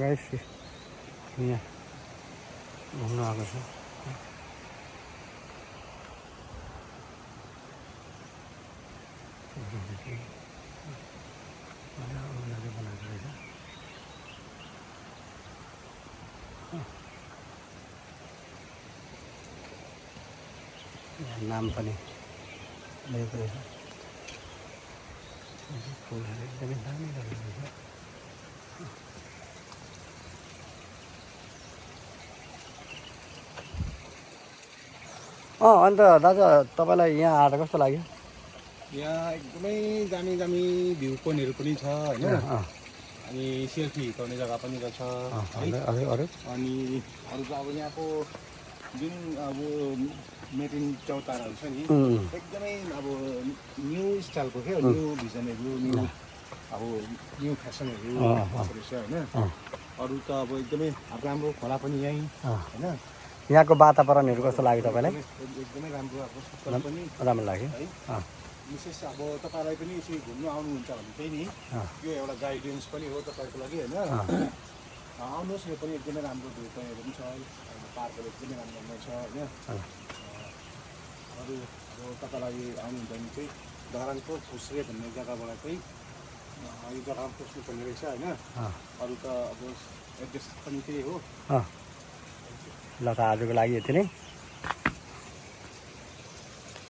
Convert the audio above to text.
Guys यहाँ घुम्न आएको छु। बनाएको रहेछ। नाम पनि लेखेको रहेछ। फुलहरू एकदमै दामी रहेछ। अन्त दाजु तपाईँलाई यहाँ आएर कस्तो लाग्यो? यहाँ एकदमै दामी दामी भ्यू पोइन्टहरू पनि छ होइन, अनि सेल्फी गर्ने जग्गा पनि रहेछ है। अरू अनि अरू त अब यहाँको जुन अब मेरिन चौताराहरू छ नि, एकदमै अब न्यू स्टाइलको क्या, न्यू भिजनहरू, न्यू अब न्यू फेसनहरू रहेछ होइन। अरू त अब एकदमै अब राम्रो खोला पनि यहीँ होइन। यहाँको वातावरणहरू कस्तो लाग्यो तपाईँलाई? एकदमै राम्रो, अब खोला पनि राम्रो लाग्यो है। विशेष अब तपाईँलाई पनि यसरी घुम्नु आउनुहुन्छ भने चाहिँ नि यो एउटा गाइडेन्स पनि हो तपाईँको लागि होइन। आउनुहोस्, यो पनि एकदमै राम्रो भ्यू पोइन्टहरू पनि छ, पार्कहरू एकदमै राम्रो छ होइन। अरू अब तपाईँलाई आउनुहुन्छ भने चाहिँ धरानको फुस्रे भन्ने जग्गाबाट चाहिँ यो जग्गामा पुग्नुपर्ने रहेछ होइन। अरू त अब एड्रेस पनि त्यही हो। ल त आजको लागि यति नै।